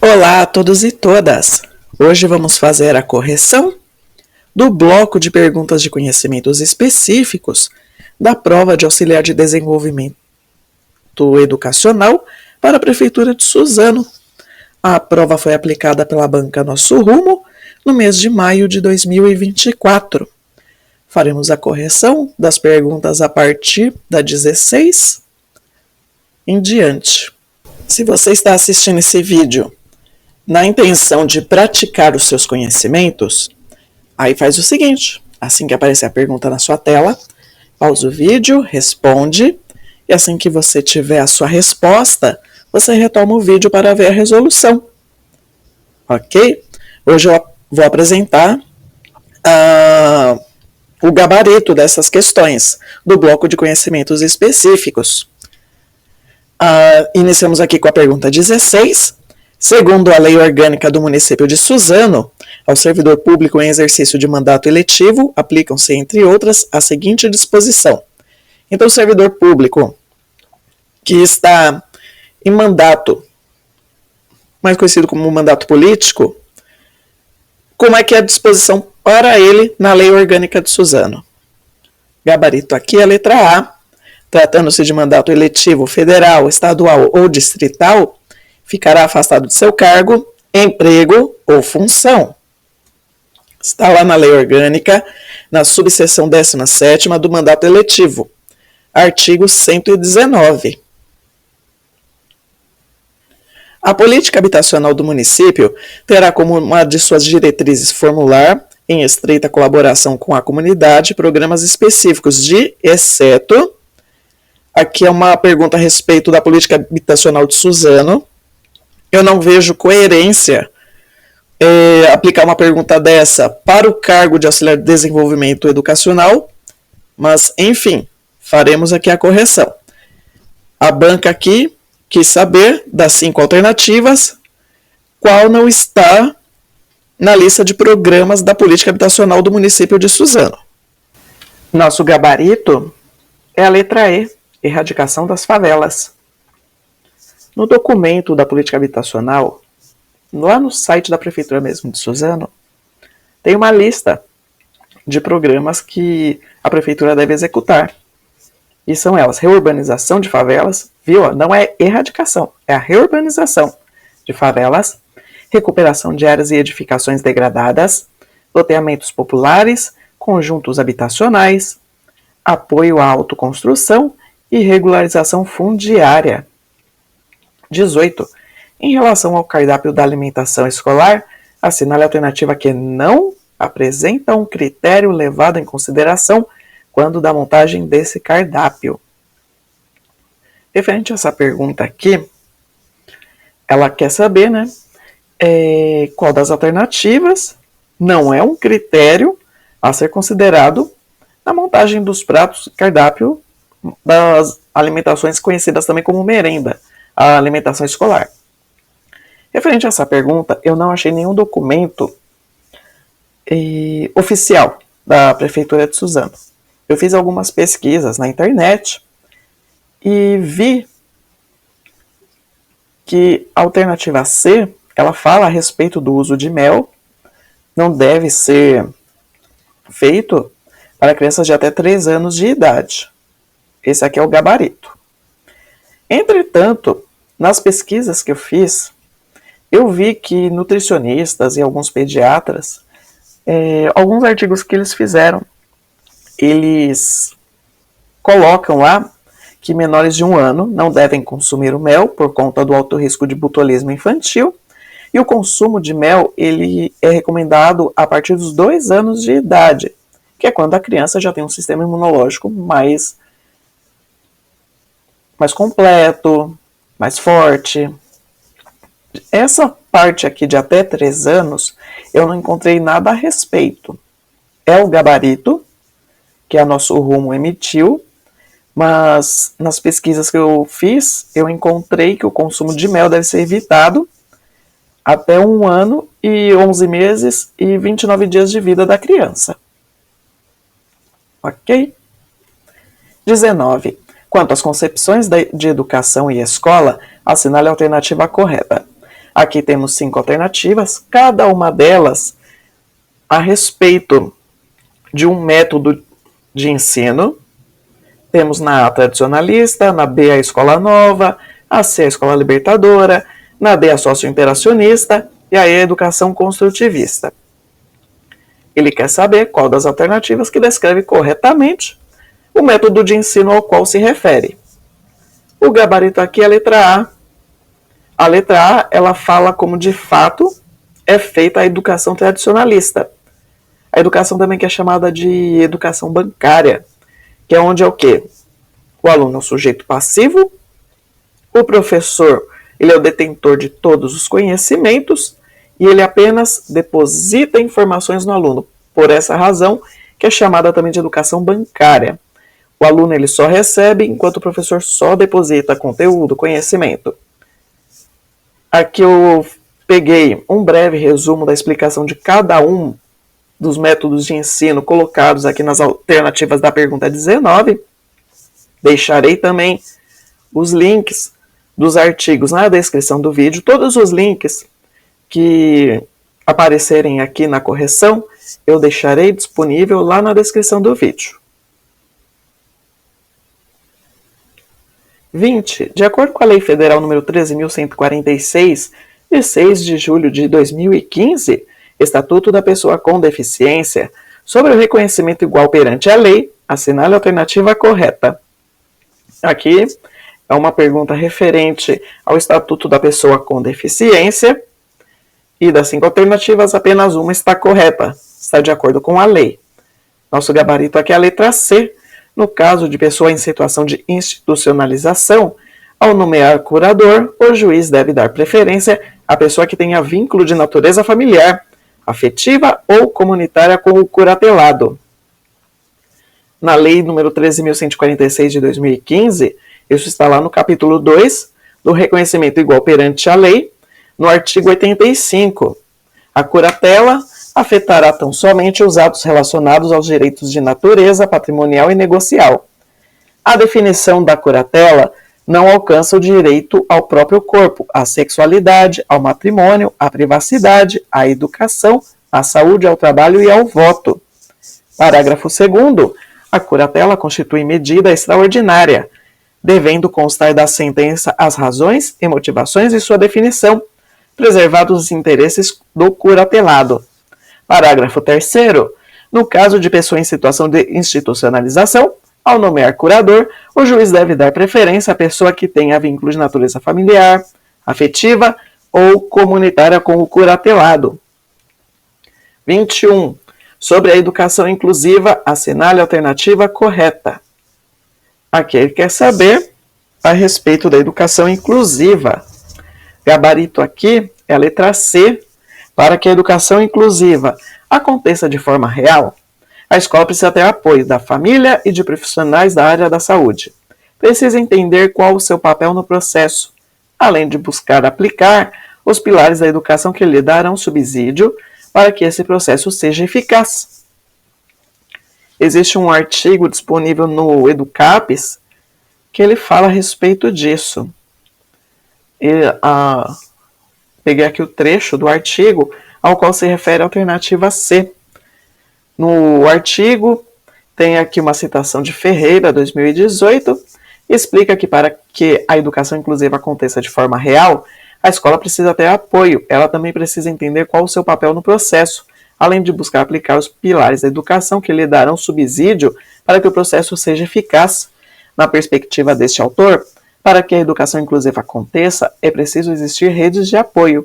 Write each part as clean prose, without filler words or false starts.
Olá a todos e todas! Hoje vamos fazer a correção do bloco de perguntas de conhecimentos específicos da prova de auxiliar de desenvolvimento educacional para a Prefeitura de Suzano. A prova foi aplicada pela banca Nosso Rumo no mês de maio de 2024. Faremos a correção das perguntas a partir da 16 em diante. Se você está assistindo esse vídeo na intenção de praticar os seus conhecimentos, aí faz o seguinte: assim que aparecer a pergunta na sua tela, pausa o vídeo, responde, e assim que você tiver a sua resposta, você retoma o vídeo para ver a resolução. Ok? Hoje eu vou apresentar o gabarito dessas questões do bloco de conhecimentos específicos. Iniciamos aqui com a pergunta 16. Segundo a Lei Orgânica do Município de Suzano, ao servidor público em exercício de mandato eletivo, aplicam-se, entre outras, a seguinte disposição. Então, o servidor público que está em mandato, mais conhecido como mandato político, como é que é a disposição para ele na Lei Orgânica de Suzano? Gabarito aqui é a letra A. Tratando-se de mandato eletivo federal, estadual ou distrital, ficará afastado de seu cargo, emprego ou função. Está lá na Lei Orgânica, na subseção 17ª do mandato eletivo, artigo 119. A política habitacional do município terá como uma de suas diretrizes formular, em estreita colaboração com a comunidade, programas específicos de, exceto. Aqui é uma pergunta a respeito da política habitacional de Suzano. Eu não vejo coerência aplicar uma pergunta dessa para o cargo de auxiliar de desenvolvimento educacional, mas, enfim, faremos aqui a correção. A banca aqui quis saber das 5 alternativas, qual não está na lista de programas da política habitacional do município de Suzano. Nosso gabarito é a letra E, erradicação das favelas. No documento da política habitacional, lá no site da Prefeitura mesmo de Suzano, tem uma lista de programas que a Prefeitura deve executar. E são elas: reurbanização de favelas, viu? Não é erradicação, é a reurbanização de favelas, recuperação de áreas e edificações degradadas, loteamentos populares, conjuntos habitacionais, apoio à autoconstrução e regularização fundiária. 18. Em relação ao cardápio da alimentação escolar, assinale a alternativa que não apresenta um critério levado em consideração quando da montagem desse cardápio. Referente a essa pergunta aqui, ela quer saber, qual das alternativas não é um critério a ser considerado na montagem dos pratos cardápio das alimentações conhecidas também como merenda, a alimentação escolar. Referente a essa pergunta, eu não achei nenhum documento oficial da Prefeitura de Suzano. Eu fiz algumas pesquisas na internet e vi que a alternativa C, ela fala a respeito do uso de mel, não deve ser feito para crianças de até 3 anos de idade. Esse aqui é o gabarito. Entretanto, nas pesquisas que eu fiz, eu vi que nutricionistas e alguns pediatras, alguns artigos que eles fizeram, eles colocam lá que menores de 1 ano não devem consumir o mel por conta do alto risco de botulismo infantil, e o consumo de mel ele é recomendado a partir dos 2 anos de idade, que é quando a criança já tem um sistema imunológico mais completo, mais forte. Essa parte aqui de até 3 anos, eu não encontrei nada a respeito. É o gabarito que a Nosso Rumo emitiu, mas nas pesquisas que eu fiz, eu encontrei que o consumo de mel deve ser evitado até 1 ano e 11 meses e 29 dias de vida da criança. Ok? 19. Quanto às concepções de educação e escola, assinale a alternativa correta. Aqui temos 5 alternativas, cada uma delas a respeito de um método de ensino. Temos na A tradicionalista, na B a escola nova, a C a escola libertadora, na D a socio-interacionista e a E a educação construtivista. Ele quer saber qual das alternativas que descreve corretamente o método de ensino ao qual se refere. O gabarito aqui é a letra A. A letra A, ela fala como de fato é feita a educação tradicionalista. A educação também que é chamada de educação bancária, que é onde é o quê? O aluno é o sujeito passivo, o professor ele é o detentor de todos os conhecimentos e ele apenas deposita informações no aluno. Por essa razão, que é chamada também de educação bancária. O aluno ele só recebe, enquanto o professor só deposita conteúdo, conhecimento. Aqui eu peguei um breve resumo da explicação de cada um dos métodos de ensino colocados aqui nas alternativas da pergunta 19. Deixarei também os links dos artigos na descrição do vídeo. Todos os links que aparecerem aqui na correção, eu deixarei disponível lá na descrição do vídeo. 20. De acordo com a Lei Federal nº 13.146, de 6 de julho de 2015, Estatuto da Pessoa com Deficiência, sobre o reconhecimento igual perante a lei, assinale a alternativa correta. Aqui é uma pergunta referente ao Estatuto da Pessoa com Deficiência, e das 5 alternativas, apenas uma está correta, está de acordo com a lei. Nosso gabarito aqui é a letra C. No caso de pessoa em situação de institucionalização, ao nomear curador, o juiz deve dar preferência à pessoa que tenha vínculo de natureza familiar, afetiva ou comunitária com o curatelado. Na Lei nº 13.146 de 2015, isso está lá no capítulo 2 do reconhecimento igual perante a lei, no artigo 85. A curatela afetará tão somente os atos relacionados aos direitos de natureza, patrimonial e negocial. A definição da curatela não alcança o direito ao próprio corpo, à sexualidade, ao matrimônio, à privacidade, à educação, à saúde, ao trabalho e ao voto. Parágrafo 2º. A curatela constitui medida extraordinária, devendo constar da sentença as razões e motivações de sua definição, preservados os interesses do curatelado. Parágrafo 3º. No caso de pessoa em situação de institucionalização, ao nomear curador, o juiz deve dar preferência à pessoa que tenha vínculo de natureza familiar, afetiva ou comunitária com o curatelado. 21. Sobre a educação inclusiva, assinale a alternativa correta. Aqui ele quer saber a respeito da educação inclusiva. Gabarito aqui é a letra C. Para que a educação inclusiva aconteça de forma real, a escola precisa ter apoio da família e de profissionais da área da saúde. Precisa entender qual o seu papel no processo, além de buscar aplicar os pilares da educação que lhe darão subsídio para que esse processo seja eficaz. Existe um artigo disponível no Educapes que ele fala a respeito disso. Peguei aqui o trecho do artigo ao qual se refere a alternativa C. No artigo, tem aqui uma citação de Ferreira, 2018, e explica que para que a educação inclusiva aconteça de forma real, a escola precisa ter apoio, ela também precisa entender qual o seu papel no processo, além de buscar aplicar os pilares da educação que lhe darão subsídio para que o processo seja eficaz. Na perspectiva deste autor, para que a educação inclusiva aconteça, é preciso existir redes de apoio,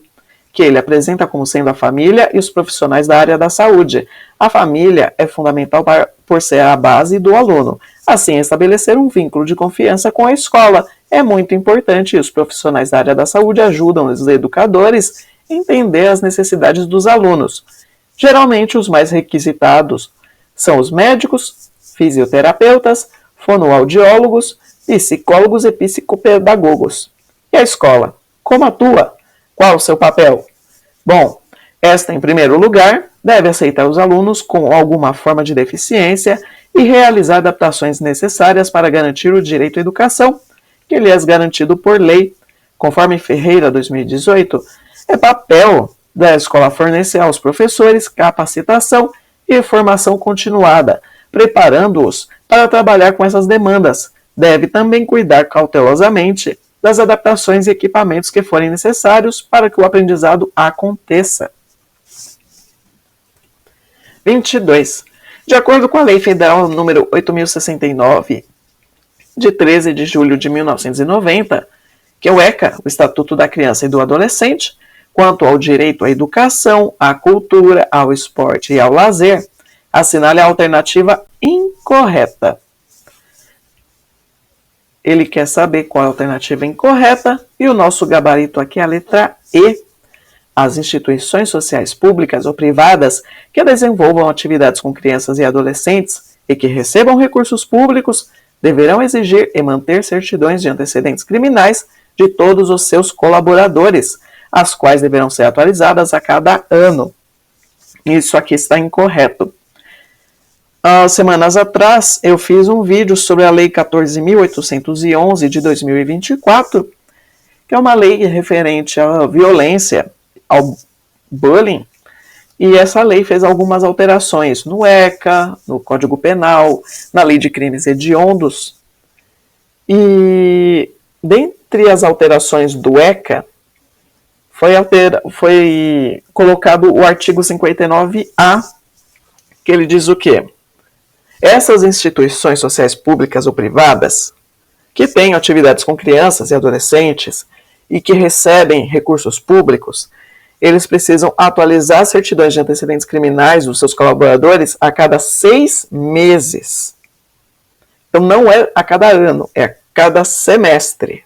que ele apresenta como sendo a família e os profissionais da área da saúde. A família é fundamental por ser a base do aluno. Assim, estabelecer um vínculo de confiança com a escola é muito importante e os profissionais da área da saúde ajudam os educadores a entender as necessidades dos alunos. Geralmente, os mais requisitados são os médicos, fisioterapeutas, fonoaudiólogos, psicólogos e psicopedagogos. E a escola? Como atua? Qual o seu papel? Bom, esta, em primeiro lugar, deve aceitar os alunos com alguma forma de deficiência e realizar adaptações necessárias para garantir o direito à educação, que lhe é garantido por lei. Conforme Ferreira, 2018, É papel da escola fornecer aos professores capacitação e formação continuada, preparando-os para trabalhar com essas demandas. Deve também cuidar cautelosamente das adaptações e equipamentos que forem necessários para que o aprendizado aconteça. 22. De acordo com a Lei Federal nº 8.069, de 13 de julho de 1990, que é o ECA, o Estatuto da Criança e do Adolescente, quanto ao direito à educação, à cultura, ao esporte e ao lazer, assinale a alternativa incorreta. Ele quer saber qual é a alternativa incorreta e o nosso gabarito aqui é a letra E. As instituições sociais públicas ou privadas que desenvolvam atividades com crianças e adolescentes e que recebam recursos públicos deverão exigir e manter certidões de antecedentes criminais de todos os seus colaboradores, as quais deverão ser atualizadas a cada ano. Isso aqui está incorreto. Semanas atrás, eu fiz um vídeo sobre a Lei 14.811 de 2024, que é uma lei referente à violência, ao bullying, e essa lei fez algumas alterações no ECA, no Código Penal, na Lei de Crimes Hediondos. E dentre as alterações do ECA, foi colocado o artigo 59A, que ele diz o quê? Essas instituições sociais públicas ou privadas que têm atividades com crianças e adolescentes e que recebem recursos públicos, eles precisam atualizar certidões de antecedentes criminais dos seus colaboradores a cada 6 meses. Então não é a cada ano, é a cada semestre.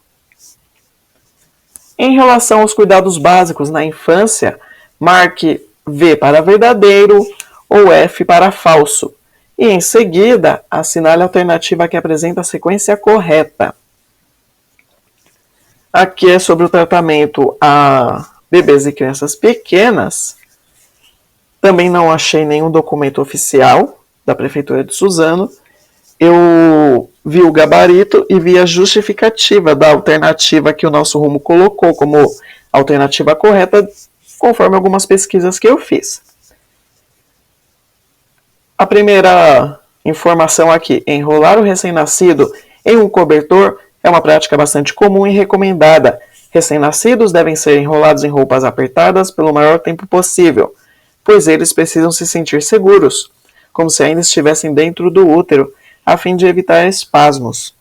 Em relação aos cuidados básicos na infância, marque V para verdadeiro ou F para falso. E em seguida, assinale a alternativa que apresenta a sequência correta. Aqui é sobre o tratamento a bebês e crianças pequenas. Também não achei nenhum documento oficial da Prefeitura de Suzano. Eu vi o gabarito e vi a justificativa da alternativa que o Nosso Rumo colocou como alternativa correta, conforme algumas pesquisas que eu fiz. A primeira informação aqui: enrolar o recém-nascido em um cobertor é uma prática bastante comum e recomendada. Recém-nascidos devem ser enrolados em roupas apertadas pelo maior tempo possível, pois eles precisam se sentir seguros, como se ainda estivessem dentro do útero, a fim de evitar espasmos.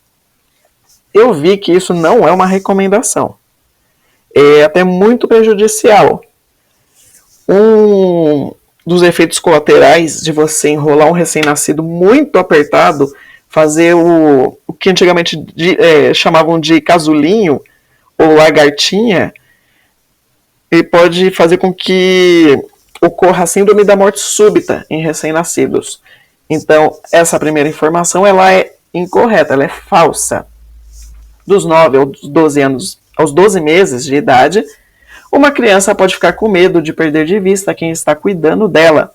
Eu vi que isso não é uma recomendação. É até muito prejudicial. Um dos efeitos colaterais de você enrolar um recém-nascido muito apertado, fazer o que antigamente chamavam de casulinho ou lagartinha, ele pode fazer com que ocorra a síndrome da morte súbita em recém-nascidos. Então, essa primeira informação ela é incorreta, ela é falsa. Dos 9 aos 12 meses de idade, uma criança pode ficar com medo de perder de vista quem está cuidando dela.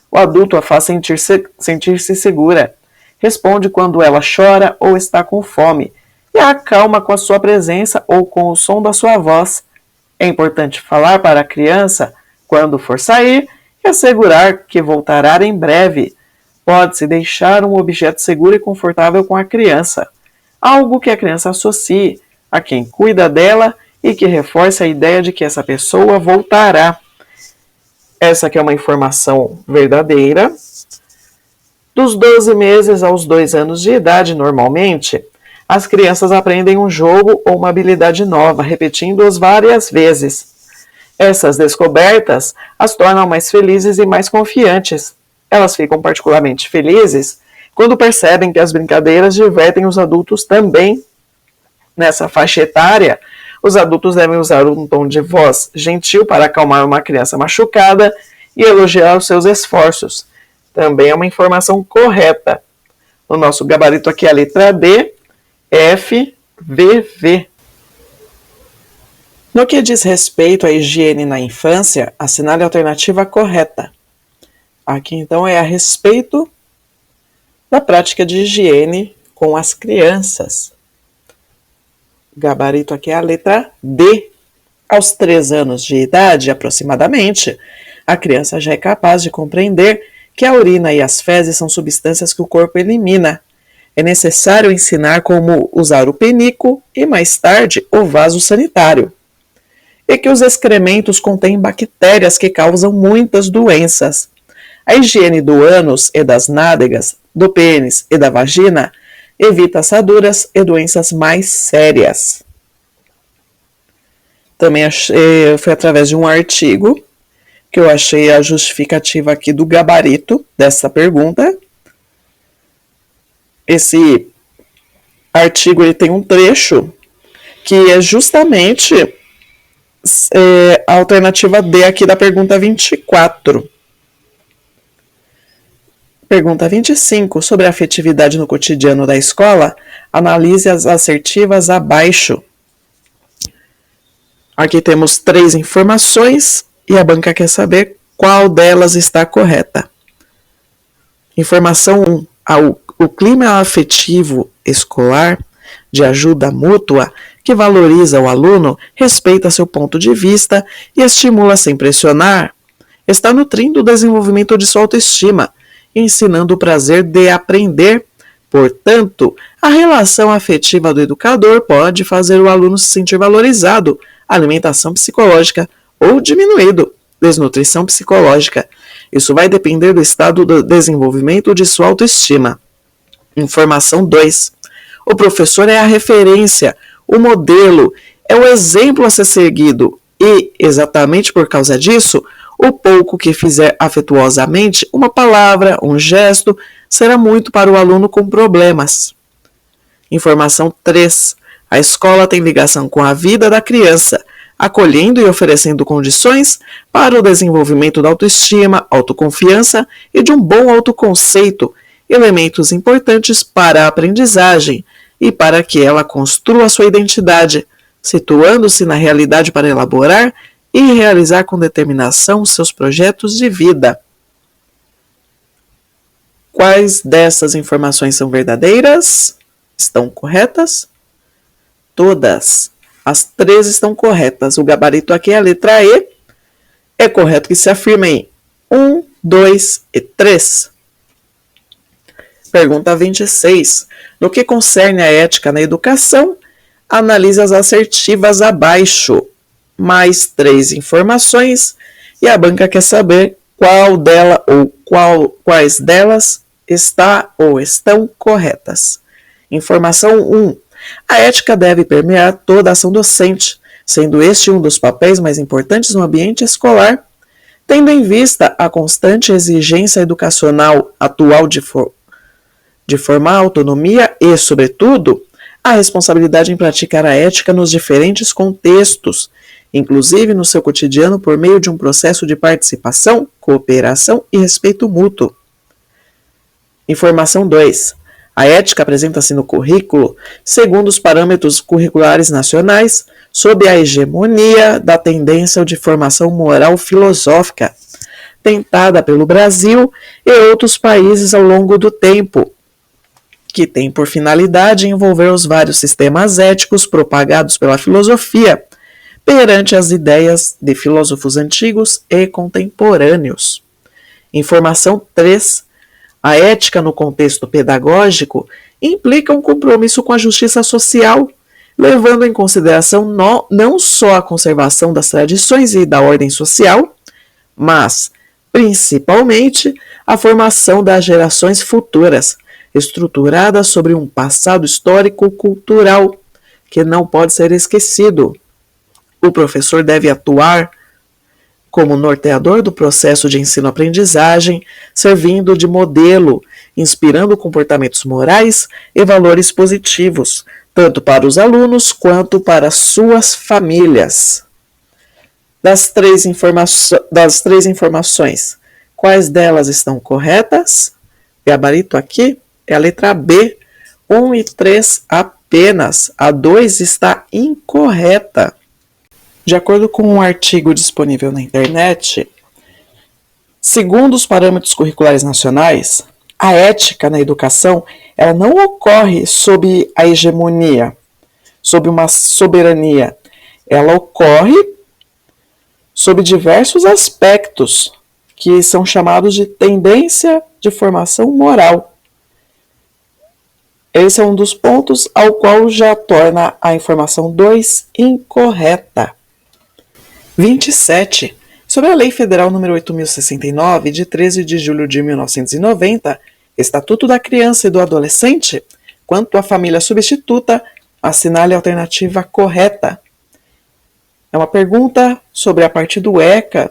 O adulto a faz sentir-se segura. Responde quando ela chora ou está com fome e a acalma com a sua presença ou com o som da sua voz. É importante falar para a criança quando for sair e assegurar que voltará em breve. Pode-se deixar um objeto seguro e confortável com a criança, algo que a criança associe a quem cuida dela e que reforce a ideia de que essa pessoa voltará. Essa aqui é uma informação verdadeira. Dos 12 meses aos 2 anos de idade, normalmente, as crianças aprendem um jogo ou uma habilidade nova, repetindo-os várias vezes. Essas descobertas as tornam mais felizes e mais confiantes. Elas ficam particularmente felizes quando percebem que as brincadeiras divertem os adultos também. Nessa faixa etária, os adultos devem usar um tom de voz gentil para acalmar uma criança machucada e elogiar os seus esforços. Também é uma informação correta. O nosso gabarito aqui é a letra D, F, V, V. No que diz respeito à higiene na infância, assinale a alternativa correta. Aqui então é a respeito da prática de higiene com as crianças. O gabarito aqui é a letra D. Aos 3 anos de idade, aproximadamente, a criança já é capaz de compreender que a urina e as fezes são substâncias que o corpo elimina. É necessário ensinar como usar o penico e, mais tarde, o vaso sanitário. E que os excrementos contêm bactérias que causam muitas doenças. A higiene do ânus e das nádegas, do pênis e da vagina evita assaduras e doenças mais sérias. Também foi através de um artigo que eu achei a justificativa aqui do gabarito dessa pergunta. Esse artigo ele tem um trecho que é justamente a alternativa D aqui da pergunta 24. Pergunta 25. Sobre a afetividade no cotidiano da escola, analise as assertivas abaixo. Aqui temos 3 informações e a banca quer saber qual delas está correta. Informação 1. O clima afetivo escolar de ajuda mútua que valoriza o aluno, respeita seu ponto de vista e estimula sem pressionar, está nutrindo o desenvolvimento de sua autoestima, ensinando o prazer de aprender. Portanto, a relação afetiva do educador pode fazer o aluno se sentir valorizado, alimentação psicológica ou diminuído, desnutrição psicológica. Isso vai depender do estado do desenvolvimento de sua autoestima. Informação 2. O professor é a referência, o modelo, é o exemplo a ser seguido e, exatamente por causa disso, o pouco que fizer afetuosamente, uma palavra, um gesto, será muito para o aluno com problemas. Informação 3. A escola tem ligação com a vida da criança, acolhendo e oferecendo condições para o desenvolvimento da autoestima, autoconfiança e de um bom autoconceito, elementos importantes para a aprendizagem e para que ela construa sua identidade, situando-se na realidade para elaborar e realizar com determinação seus projetos de vida. Quais dessas informações são verdadeiras? Estão corretas? Todas. As 3 estão corretas. O gabarito aqui é a letra E. É correto que se afirme em 1, 2 e 3. Pergunta 26. No que concerne a ética na educação, analise as assertivas abaixo. Mais 3 informações e a banca quer saber qual dela ou quais delas está ou estão corretas. Informação 1. A ética deve permear toda a ação docente, sendo este um dos papéis mais importantes no ambiente escolar, tendo em vista a constante exigência educacional atual de formar autonomia e, sobretudo, a responsabilidade em praticar a ética nos diferentes contextos, inclusive no seu cotidiano por meio de um processo de participação, cooperação e respeito mútuo. Informação 2. A ética apresenta-se no currículo segundo os parâmetros curriculares nacionais, sob a hegemonia da tendência de formação moral filosófica, tentada pelo Brasil e outros países ao longo do tempo, que tem por finalidade envolver os vários sistemas éticos propagados pela filosofia, perante as ideias de filósofos antigos e contemporâneos. Informação 3. A ética no contexto pedagógico implica um compromisso com a justiça social, levando em consideração não só a conservação das tradições e da ordem social, mas, principalmente, a formação das gerações futuras, estruturada sobre um passado histórico-cultural que não pode ser esquecido. O professor deve atuar como norteador do processo de ensino-aprendizagem, servindo de modelo, inspirando comportamentos morais e valores positivos, tanto para os alunos quanto para suas famílias. Das três informações, quais delas estão corretas? Gabarito aqui é a letra B, 1 e 3 apenas. A 2 está incorreta. De acordo com um artigo disponível na internet, segundo os parâmetros curriculares nacionais, a ética na educação ela não ocorre sob a hegemonia, sob uma soberania. Ela ocorre sob diversos aspectos, que são chamados de tendência de formação moral. Esse é um dos pontos ao qual já torna a informação 2 incorreta. 27. Sobre a Lei Federal nº 8.069, de 13 de julho de 1990, Estatuto da Criança e do Adolescente, quanto à família substituta, assinale a alternativa correta. É uma pergunta sobre a parte do ECA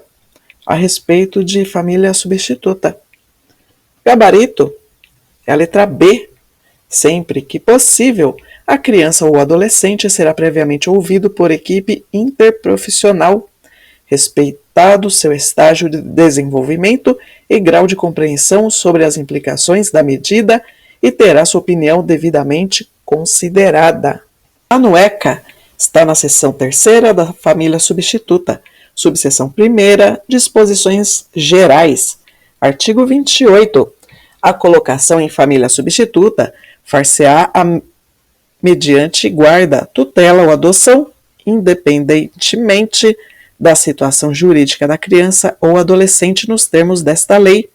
a respeito de família substituta. Gabarito é a letra B. Sempre que possível, a criança ou adolescente será previamente ouvido por equipe interprofissional, respeitado seu estágio de desenvolvimento e grau de compreensão sobre as implicações da medida e terá sua opinião devidamente considerada. A NUECA está na seção 3ª da família substituta, subseção 1ª, disposições gerais. Artigo 28. A colocação em família substituta far-se-á mediante guarda, tutela ou adoção, independentemente da situação jurídica da criança ou adolescente nos termos desta lei.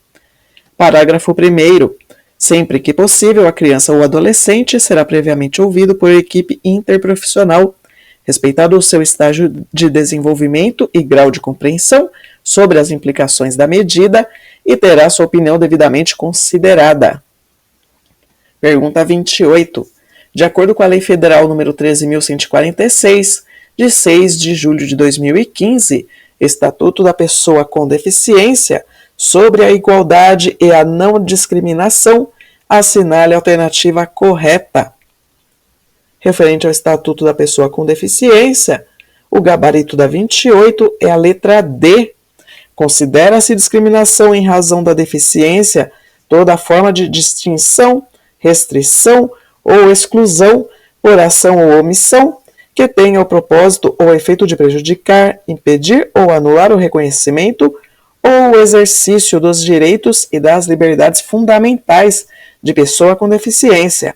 Parágrafo 1º. Sempre que possível, a criança ou adolescente será previamente ouvido por equipe interprofissional, respeitado o seu estágio de desenvolvimento e grau de compreensão sobre as implicações da medida e terá sua opinião devidamente considerada. Pergunta 28. De acordo com a Lei Federal nº 13.146, de 6 de julho de 2015, Estatuto da Pessoa com Deficiência, sobre a igualdade e a não discriminação, assinale a alternativa correta. Referente ao Estatuto da Pessoa com Deficiência, o gabarito da 28 é a letra D. Considera-se discriminação em razão da deficiência toda forma de distinção, restrição ou exclusão por ação ou omissão que tenha o propósito ou efeito de prejudicar, impedir ou anular o reconhecimento ou o exercício dos direitos e das liberdades fundamentais de pessoa com deficiência,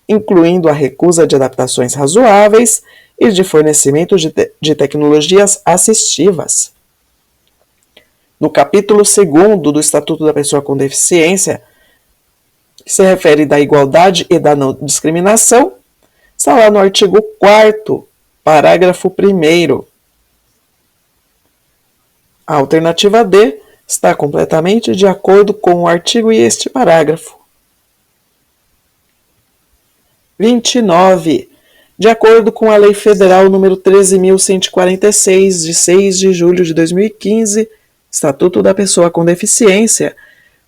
incluindo a recusa de adaptações razoáveis e de fornecimento de tecnologias assistivas. No capítulo 2º do Estatuto da Pessoa com Deficiência, que se refere da igualdade e da não discriminação, está lá no artigo 4º, parágrafo 1º. A alternativa D está completamente de acordo com o artigo e este parágrafo. 29. De acordo com a Lei Federal nº 13.146, de 6 de julho de 2015, Estatuto da Pessoa com Deficiência,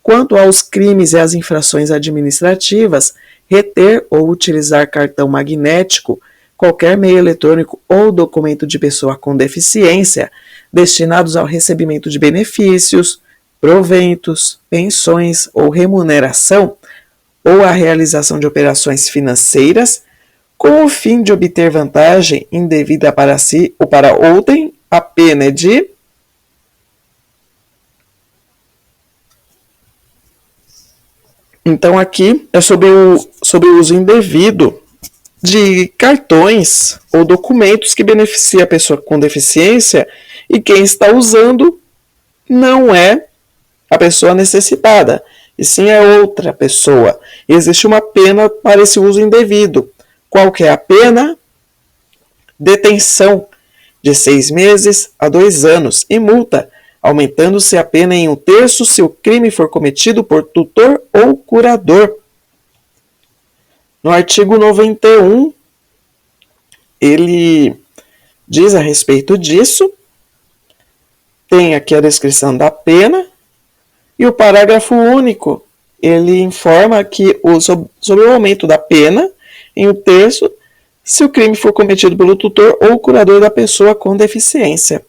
quanto aos crimes e às infrações administrativas, reter ou utilizar cartão magnético, qualquer meio eletrônico ou documento de pessoa com deficiência, destinados ao recebimento de benefícios, proventos, pensões ou remuneração, ou a realização de operações financeiras, com o fim de obter vantagem indevida para si ou para outrem, a pena é de... Então aqui é sobre o uso indevido de cartões ou documentos que beneficia a pessoa com deficiência e quem está usando não é a pessoa necessitada, e sim é outra pessoa. E existe uma pena para esse uso indevido. Qual que é a pena? Detenção de 6 meses a 2 anos e multa, aumentando-se a pena em 1/3 se o crime for cometido por tutor ou curador. No artigo 91, ele diz a respeito disso, tem aqui a descrição da pena, e o parágrafo único, ele informa que sobre o aumento da pena em 1/3 se o crime for cometido pelo tutor ou curador da pessoa com deficiência.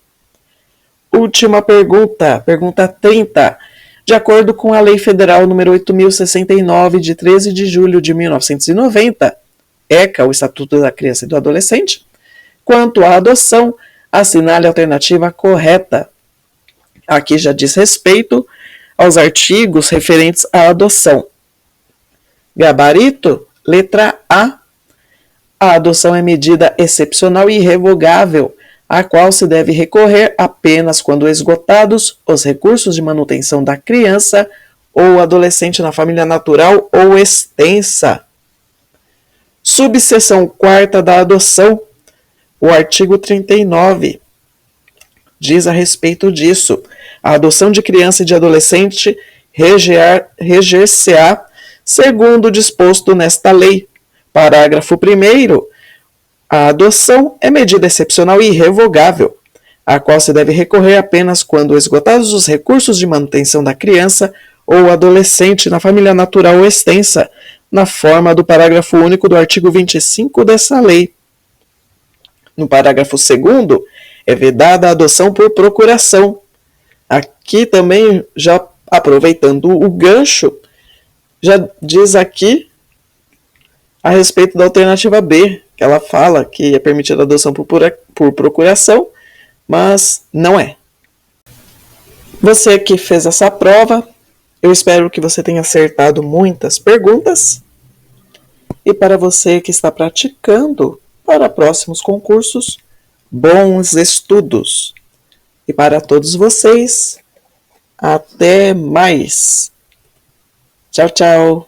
Última pergunta, pergunta 30. De acordo com a Lei Federal nº 8.069, de 13 de julho de 1990, ECA, o Estatuto da Criança e do Adolescente, quanto à adoção, assinale a alternativa correta. Aqui já diz respeito aos artigos referentes à adoção. Gabarito, letra A. A adoção é medida excepcional e irrevogável, a qual se deve recorrer apenas quando esgotados os recursos de manutenção da criança ou adolescente na família natural ou extensa. Subseção 4ª da adoção. O artigo 39 diz a respeito disso. A adoção de criança e de adolescente reger-se-á segundo o disposto nesta lei. Parágrafo 1º. A adoção é medida excepcional e irrevogável, a qual se deve recorrer apenas quando esgotados os recursos de manutenção da criança ou adolescente na família natural ou extensa, na forma do parágrafo único do artigo 25 dessa lei. No parágrafo 2º, é vedada a adoção por procuração. Aqui também, já aproveitando o gancho, já diz aqui a respeito da alternativa B, que ela fala que é permitida a adoção por procuração, mas não é. Você que fez essa prova, eu espero que você tenha acertado muitas perguntas. E para você que está praticando para próximos concursos, bons estudos. E para todos vocês, até mais. Tchau, tchau.